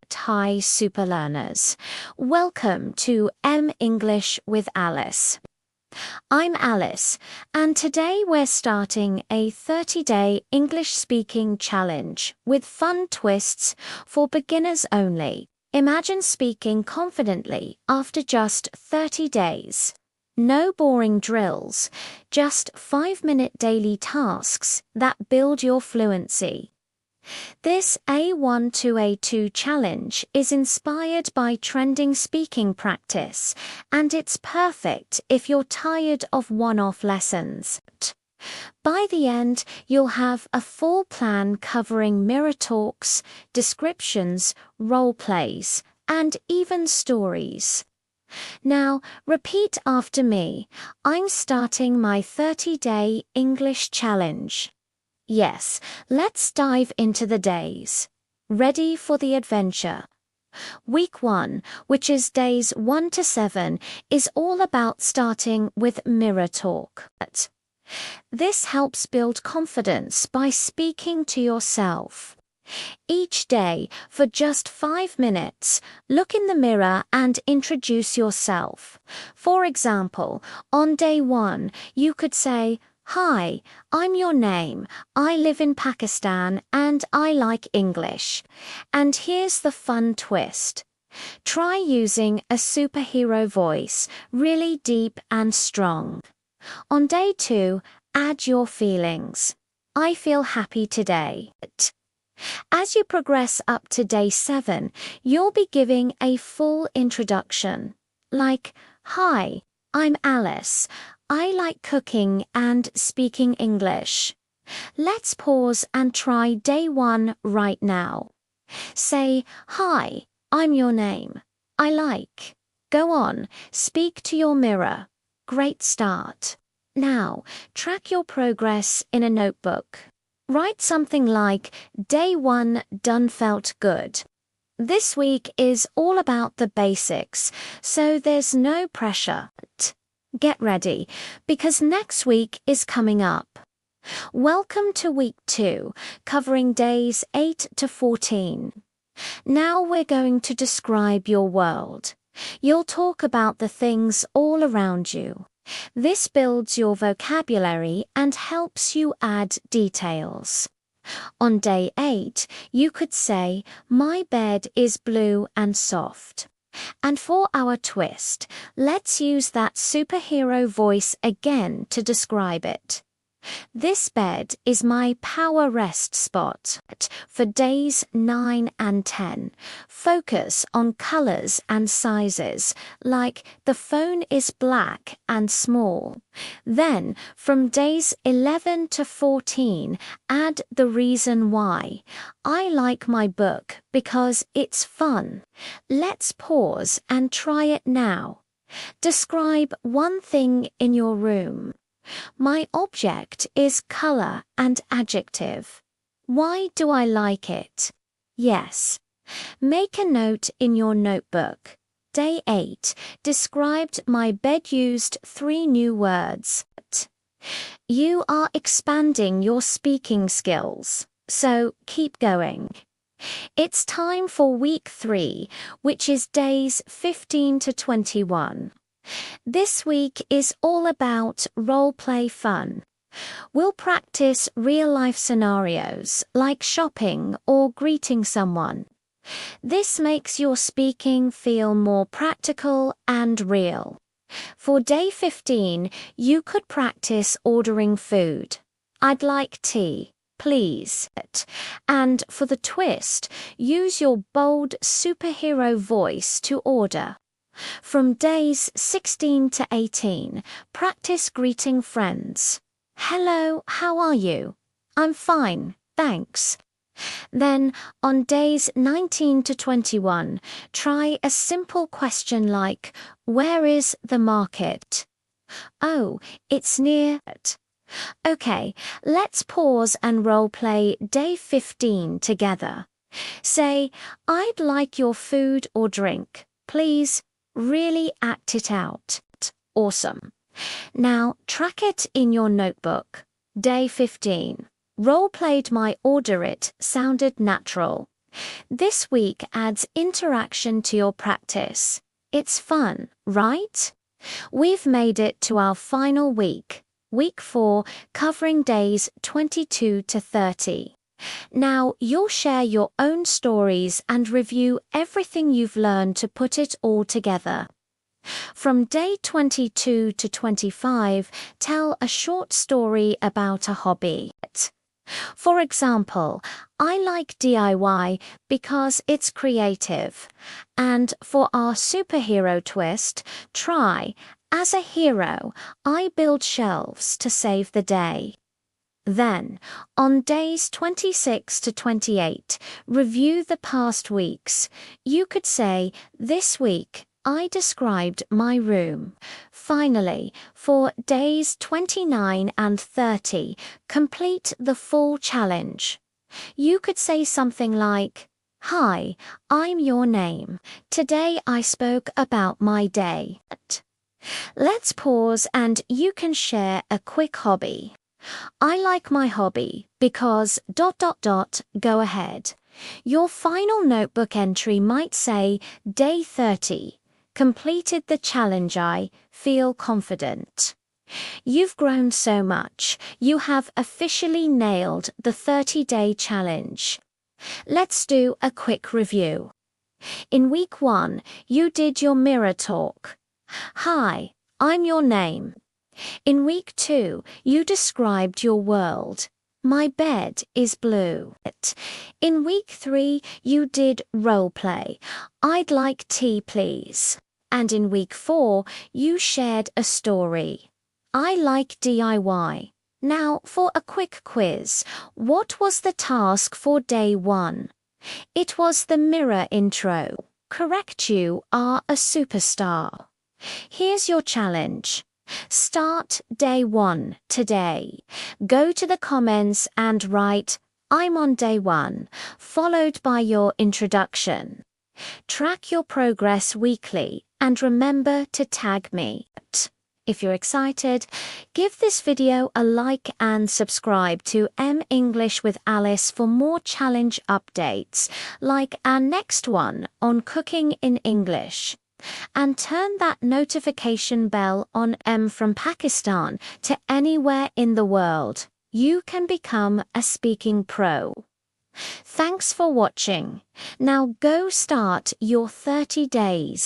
Perfect Hi Superlearners. Welcome to English with Alice. I'm Alice, and today we're starting a 30-day English speaking challenge with fun twists for beginners only. Imagine speaking confidently after just 30 days. No boring drills, just 5-minute daily tasks that build your fluency. This A1-A2 challenge is inspired by trending speaking practice, and it's perfect if you're tired of one-off lessons. By the end, you'll have a full plan covering mirror talks, descriptions, role plays, and even stories. Now, repeat after me. I'm starting my 30-day English challenge. Yes, let's dive into the days. Ready for the adventure? Week 1, which is days 1 to 7, is all about starting with mirror talk. This helps build confidence by speaking to yourself. Each day, for just 5 minutes, look in the mirror and introduce yourself. For example, on day 1, you could say, "Hi, I'm your name. I live in Pakistan and I like English." And here's the fun twist. Try using a superhero voice, really deep and strong. On day 2, add your feelings. "I feel happy today." As you progress up to day 7, you'll be giving a full introduction, like, "Hi, I'm Alice. I like cooking and speaking English." Let's pause and try day 1 right now. Say, "Hi, I'm your name. I like." Go on, speak to your mirror. Great start. Now, track your progress in a notebook. Write something like, "Day 1 done felt good." This week is all about the basics, so there's no pressure. Get ready, because next week is coming up. Welcome to week 2, covering days 8 to 14. Now we're going to describe your world. You'll talk about the things all around you. This builds your vocabulary and helps you add details. On day 8, you could say, "My bed is blue and soft." And for our twist, let's use that superhero voice again to describe it. "This bed is my power rest spot." For days 9 and 10, focus on colors and sizes, like "the phone is black and small." Then, from days 11 to 14, add the reason why. "I like my book because it's fun." Let's pause and try it now. Describe one thing in your room. "My object is color and adjective." Why do I like it? Yes. Make a note in your notebook. Day 8 described my bed used 3 new words. You are expanding your speaking skills, so keep going. It's time for week 3, which is days 15 to 21. This week is all about role-play fun. We'll practice real-life scenarios like shopping or greeting someone. This makes your speaking feel more practical and real. For day 15, you could practice ordering food. "I'd like tea, please." And for the twist, use your bold superhero voice to order. From days 16 to 18, practice greeting friends. "Hello, how are you?" "I'm fine, thanks." Then, on days 19 to 21, try a simple question like, "Where is the market?" "Oh, it's near." Okay, let's pause and role-play day 15 together. Say, "I'd like your food or drink, please." Really act it out. Awesome. Now, track it in your notebook. Day 15. Role-played my order it sounded natural. This week adds interaction to your practice. It's fun, right? We've made it to our final week, week 4, covering days 22 to 30. Now, you'll share your own stories and review everything you've learned to put it all together. From day 22 to 25, tell a short story about a hobby. For example, I like DIY because it's creative. And for our superhero twist, try, as a hero, I build shelves to save the day. Then, on days 26 to 28, review the past weeks. You could say, this week, I described my room. Finally, for days 29 and 30, complete the full challenge. You could say something like, Hi, I'm your name. Today I spoke about my day. Let's pause and you can share a quick hobby. I like my hobby because ... Go ahead. Your final notebook entry might say, Day 30. Completed the challenge. I feel confident. You've grown so much, you have officially nailed the 30-day challenge. Let's do a quick review. In week 1, you did your mirror talk. Hi, I'm your name. In week 2, you described your world. My bed is blue. In week 3, you did role play. I'd like tea, please. And in week 4, you shared a story. I like DIY. Now for a quick quiz. What was the task for day 1? It was the mirror intro. Correct, you are a superstar. Here's your challenge. Start day 1 today. Go to the comments and write, I'm on day 1, followed by your introduction. Track your progress weekly and remember to tag me. If you're excited, give this video a like and subscribe to English with Alice for more challenge updates, like our next one on cooking in English. And turn that notification bell on. From Pakistan to anywhere in the world, you can become a speaking pro. Thanks for watching. Now go start your 30 days.